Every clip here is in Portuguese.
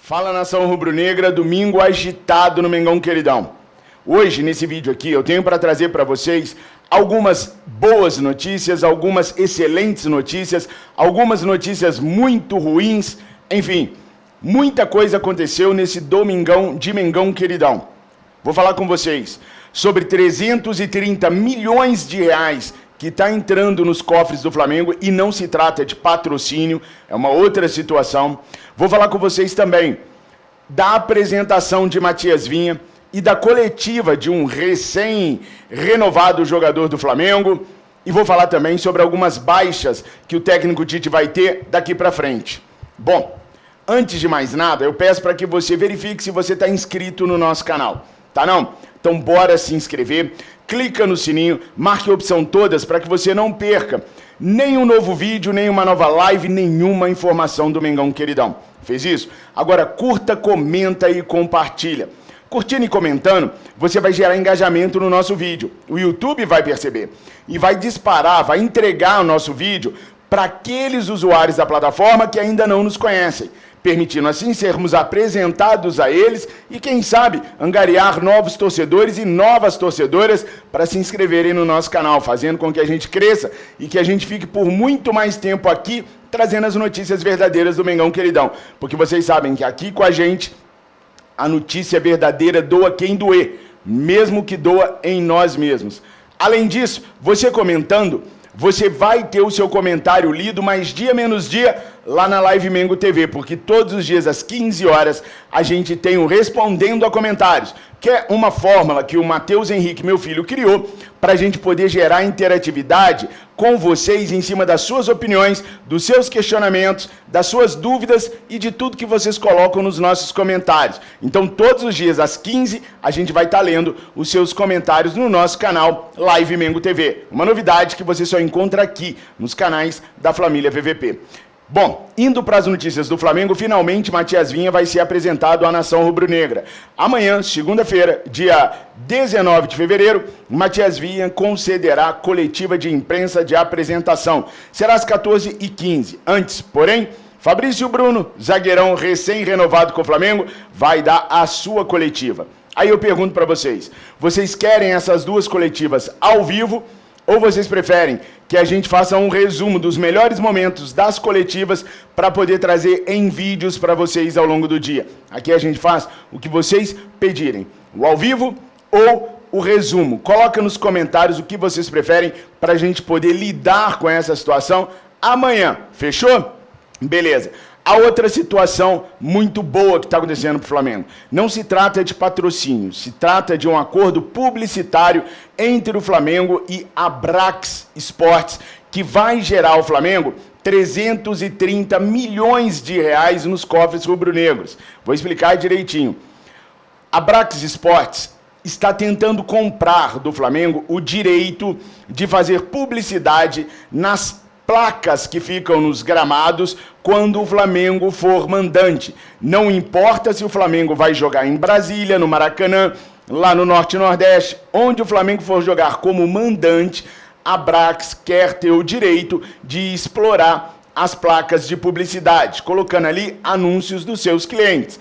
Fala, nação rubro-negra, domingo agitado no Mengão Queridão. Hoje, nesse vídeo aqui, eu tenho para trazer para vocês algumas boas notícias, algumas excelentes notícias, algumas notícias muito ruins, enfim, muita coisa aconteceu nesse domingão de Mengão Queridão. Vou falar com vocês sobre 330 milhões de reais que está entrando nos cofres do Flamengo e não se trata de patrocínio, é uma outra situação. Vou falar com vocês também da apresentação de Matias Vinha e da coletiva de um recém-renovado jogador do Flamengo. E vou falar também sobre algumas baixas que o técnico Tite vai ter daqui para frente. Bom, antes de mais nada, eu peço para que você verifique se você está inscrito no nosso canal. Tá não? Então bora se inscrever, clica no sininho, marque a opção todas para que você não perca nenhum novo vídeo, nenhuma nova live, nenhuma informação do Mengão Queridão. Fez isso? Agora curta, comenta e compartilha. Curtindo e comentando, você vai gerar engajamento no nosso vídeo. O YouTube vai perceber e vai disparar, vai entregar o nosso vídeo para aqueles usuários da plataforma que ainda não nos conhecem, permitindo assim sermos apresentados a eles e, quem sabe, angariar novos torcedores e novas torcedoras para se inscreverem no nosso canal, fazendo com que a gente cresça e que a gente fique por muito mais tempo aqui trazendo as notícias verdadeiras do Mengão Queridão. Porque vocês sabem que aqui com a gente a notícia verdadeira doa quem doer, mesmo que doa em nós mesmos. Além disso, você comentando, você vai ter o seu comentário lido mais dia menos dia lá na Live Mengo TV, porque todos os dias às 15 horas a gente tem o Respondendo a Comentários, que é uma fórmula que o Matheus Henrique, meu filho, criou para a gente poder gerar interatividade com vocês em cima das suas opiniões, dos seus questionamentos, das suas dúvidas e de tudo que vocês colocam nos nossos comentários. Então, todos os dias às 15 a gente vai estar lendo os seus comentários no nosso canal Live Mengo TV. Uma novidade que você só encontra aqui nos canais da família VVP. Bom, indo para as notícias do Flamengo, finalmente Matias Vinha vai ser apresentado à nação rubro-negra. Amanhã, segunda-feira, dia 19 de fevereiro, Matias Vinha concederá coletiva de imprensa de apresentação. Será às 14h15. Antes, porém, Fabrício Bruno, zagueirão recém-renovado com o Flamengo, vai dar a sua coletiva. Aí eu pergunto para vocês, vocês querem essas duas coletivas ao vivo ou vocês preferem que a gente faça um resumo dos melhores momentos das coletivas para poder trazer em vídeos para vocês ao longo do dia? Aqui a gente faz o que vocês pedirem, o ao vivo ou o resumo. Coloca nos comentários o que vocês preferem para a gente poder lidar com essa situação amanhã. Fechou? Beleza. A outra situação muito boa que está acontecendo para o Flamengo. Não se trata de patrocínio, se trata de um acordo publicitário entre o Flamengo e a Brax Sports, que vai gerar ao Flamengo 330 milhões de reais nos cofres rubro-negros. Vou explicar direitinho. A Brax Sports está tentando comprar do Flamengo o direito de fazer publicidade nas placas que ficam nos gramados quando o Flamengo for mandante. Não importa se o Flamengo vai jogar em Brasília, no Maracanã, lá no Norte e Nordeste, onde o Flamengo for jogar como mandante, a Brax quer ter o direito de explorar as placas de publicidade, colocando ali anúncios dos seus clientes.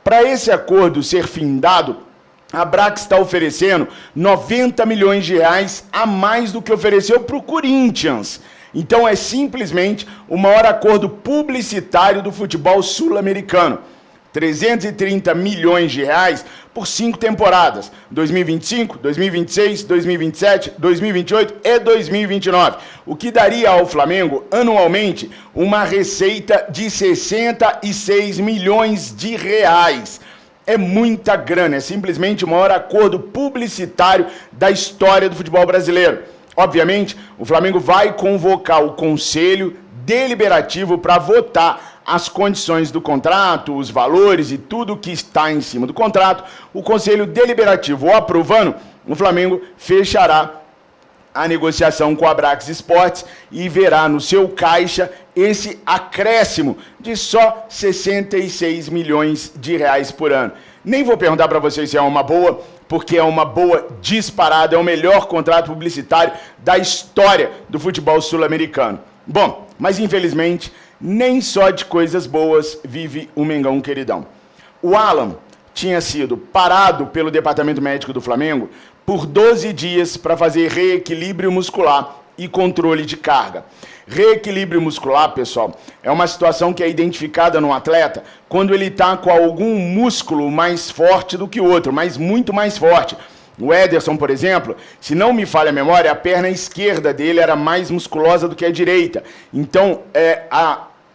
Para esse acordo ser findado, a Brax está oferecendo 90 milhões de reais a mais do que ofereceu para o Corinthians. Então é simplesmente o maior acordo publicitário do futebol sul-americano. 330 milhões de reais por 5 temporadas, 2025, 2026, 2027, 2028 e 2029, o que daria ao Flamengo anualmente uma receita de 66 milhões de reais. É muita grana, é simplesmente o maior acordo publicitário da história do futebol brasileiro. Obviamente, o Flamengo vai convocar o Conselho Deliberativo para votar as condições do contrato, os valores e tudo que está em cima do contrato. O Conselho Deliberativo aprovando, o Flamengo fechará a negociação com a Brax Sports e verá no seu caixa esse acréscimo de só 66 milhões de reais por ano. Nem vou perguntar para vocês se é uma boa, porque é uma boa disparada, é o melhor contrato publicitário da história do futebol sul-americano. Bom, mas infelizmente, nem só de coisas boas vive o Mengão Queridão. O Alan tinha sido parado pelo departamento médico do Flamengo por 12 dias para fazer reequilíbrio muscular e controle de carga. Reequilíbrio muscular, pessoal, é uma situação que é identificada no atleta quando ele está com algum músculo mais forte do que o outro, mas muito mais forte. O Ederson, por exemplo, se não me falha a memória, a perna esquerda dele era mais musculosa do que a direita. Então,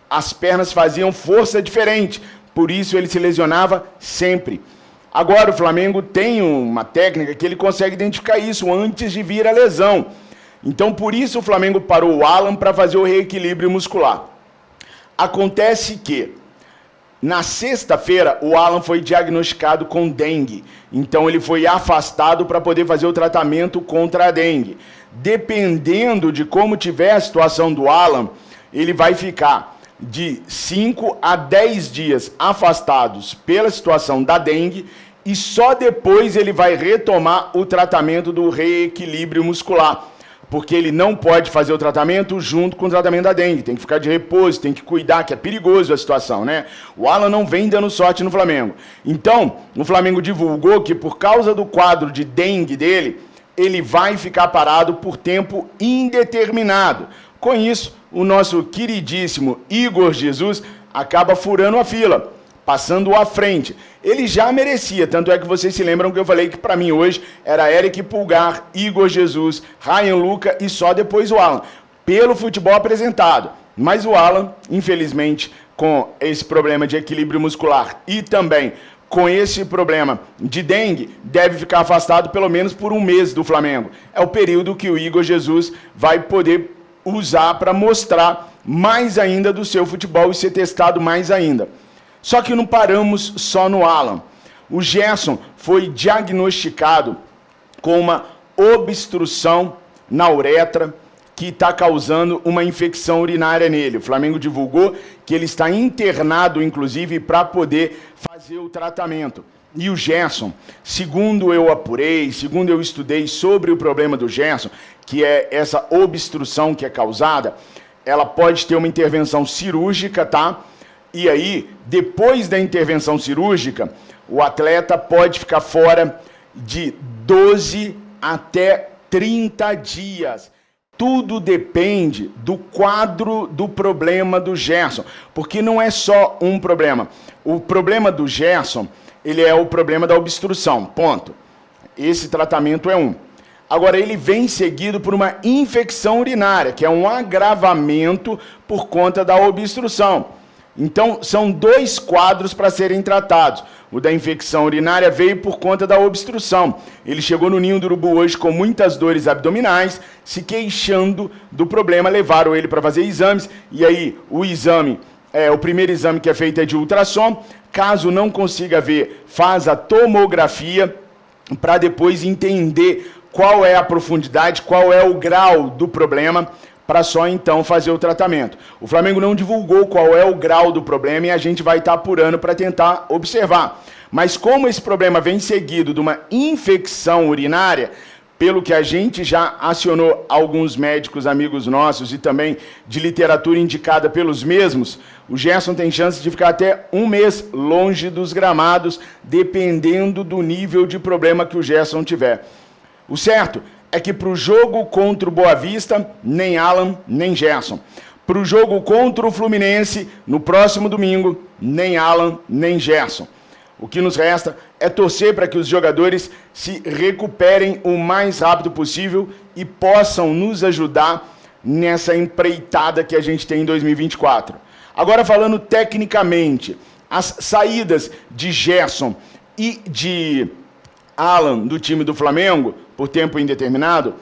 as pernas faziam força diferente, por isso ele se lesionava sempre. Agora o Flamengo tem uma técnica que ele consegue identificar isso antes de vir a lesão. Então, por isso o Flamengo parou o Alan para fazer o reequilíbrio muscular. Acontece que, na sexta-feira, o Alan foi diagnosticado com dengue. Então, ele foi afastado para poder fazer o tratamento contra a dengue. Dependendo de como tiver a situação do Alan, ele vai ficar de 5 a 10 dias afastados pela situação da dengue e só depois ele vai retomar o tratamento do reequilíbrio muscular. Porque ele não pode fazer o tratamento junto com o tratamento da dengue. Tem que ficar de repouso, tem que cuidar, que é perigoso a situação, né? O Alan não vem dando sorte no Flamengo. Então, o Flamengo divulgou que por causa do quadro de dengue dele, ele vai ficar parado por tempo indeterminado. Com isso, o nosso queridíssimo Igor Jesus acaba furando a fila, passando à frente. Ele já merecia, tanto é que vocês se lembram que eu falei que para mim hoje era Eric Pulgar, Igor Jesus, Ryan Luca e só depois o Alan, pelo futebol apresentado. Mas o Alan, infelizmente, com esse problema de equilíbrio muscular e também com esse problema de dengue, deve ficar afastado pelo menos por um mês do Flamengo. É o período que o Igor Jesus vai poder usar para mostrar mais ainda do seu futebol e ser testado mais ainda. Só que não paramos só no Alan. O Gerson foi diagnosticado com uma obstrução na uretra que está causando uma infecção urinária nele. O Flamengo divulgou que ele está internado, inclusive, para poder fazer o tratamento. E o Gerson, segundo eu apurei, segundo eu estudei sobre o problema do Gerson, que é essa obstrução que é causada, ela pode ter uma intervenção cirúrgica, tá? E aí, depois da intervenção cirúrgica, o atleta pode ficar fora de 12 até 30 dias. Tudo depende do quadro do problema do Gerson, porque não é só um problema. O problema do Gerson, ele é o problema da obstrução, ponto. Esse tratamento é um. Agora, ele vem seguido por uma infecção urinária, que é um agravamento por conta da obstrução. Então, são dois quadros para serem tratados. O da infecção urinária veio por conta da obstrução. Ele chegou no Ninho do Urubu hoje com muitas dores abdominais, se queixando do problema, levaram ele para fazer exames, e aí o primeiro exame que é feito é de ultrassom. Caso não consiga ver, faz a tomografia para depois entender qual é a profundidade, qual é o grau do problema, para só então fazer o tratamento. O Flamengo não divulgou qual é o grau do problema e a gente vai estar apurando para tentar observar. Mas como esse problema vem seguido de uma infecção urinária, pelo que a gente já acionou alguns médicos amigos nossos e também de literatura indicada pelos mesmos, o Gerson tem chance de ficar até um mês longe dos gramados, dependendo do nível de problema que o Gerson tiver. O certo é que para o jogo contra o Boa Vista, nem Alan, nem Gerson. Para o jogo contra o Fluminense, no próximo domingo, nem Alan, nem Gerson. O que nos resta é torcer para que os jogadores se recuperem o mais rápido possível e possam nos ajudar nessa empreitada que a gente tem em 2024. Agora, falando tecnicamente, as saídas de Gerson e de Alan do time do Flamengo, por tempo indeterminado,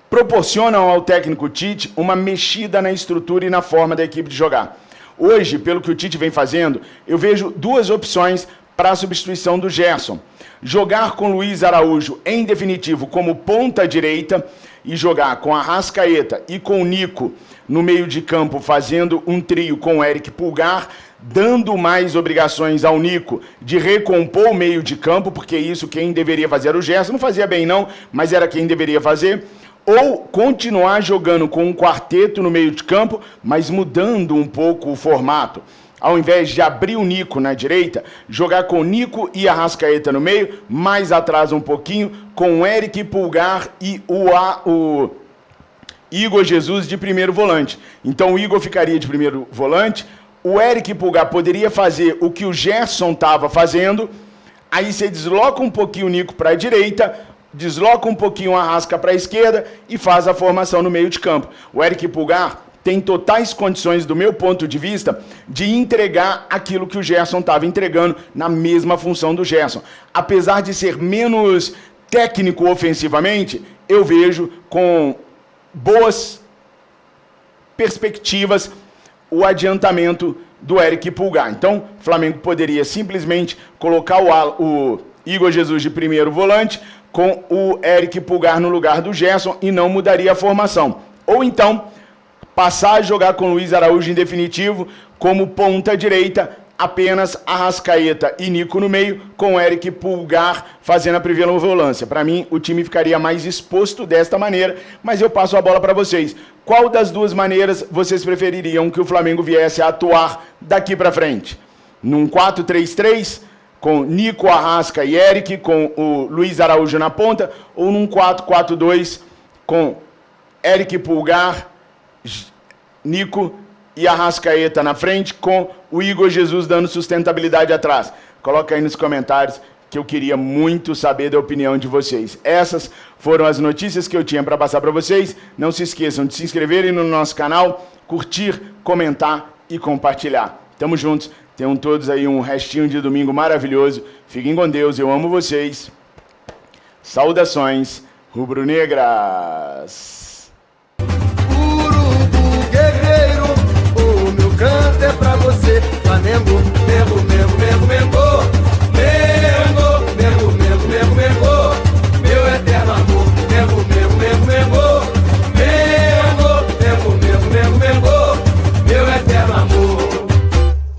proporcionam ao técnico Tite uma mexida na estrutura e na forma da equipe de jogar. Hoje, pelo que o Tite vem fazendo, eu vejo duas opções para a substituição do Gerson. Jogar com Luiz Araújo, em definitivo, como ponta direita, e jogar com a Arrascaeta e com o Nico no meio de campo, fazendo um trio com o Eric Pulgar, dando mais obrigações ao Nico de recompor o meio de campo, porque isso quem deveria fazer era o Gerson, não fazia bem não, mas era quem deveria fazer, ou continuar jogando com um quarteto no meio de campo, mas mudando um pouco o formato. ao invés de abrir o Nico na direita, jogar com Nico e Arrascaeta no meio, mais atrás um pouquinho, com o Eric Pulgar e o Igor Jesus de primeiro volante. Então o Igor ficaria de primeiro volante, o Eric Pulgar poderia fazer o que o Gerson estava fazendo, aí você desloca um pouquinho o Nico para a direita, desloca um pouquinho o Arrasca para a esquerda e faz a formação no meio de campo. O Eric Pulgar tem totais condições, do meu ponto de vista, de entregar aquilo que o Gerson estava entregando na mesma função do Gerson. Apesar de ser menos técnico ofensivamente, eu vejo com boas perspectivas o adiantamento do Eric Pulgar. Então, o Flamengo poderia simplesmente colocar o Igor Jesus de primeiro volante com o Eric Pulgar no lugar do Gerson e não mudaria a formação. Ou então, passar a jogar com Luiz Araújo em definitivo como ponta direita, apenas Arrascaeta e Nico no meio, com Eric Pulgar fazendo a primeira volância. Para mim, o time ficaria mais exposto desta maneira, mas eu passo a bola para vocês. Qual das duas maneiras vocês prefeririam que o Flamengo viesse a atuar daqui para frente? Num 4-3-3, com Nico, Arrasca e Eric, com o Luiz Araújo na ponta, ou num 4-4-2, com Eric Pulgar, Nico e Arrascaeta na frente, com o Igor Jesus dando sustentabilidade atrás? Coloca aí nos comentários que eu queria muito saber da opinião de vocês. Essas foram as notícias que eu tinha para passar para vocês. Não se esqueçam de se inscreverem no nosso canal, curtir, comentar e compartilhar. Tamo juntos. Tenham todos aí um restinho de domingo maravilhoso. Fiquem com Deus. Eu amo vocês. Saudações rubro-negras.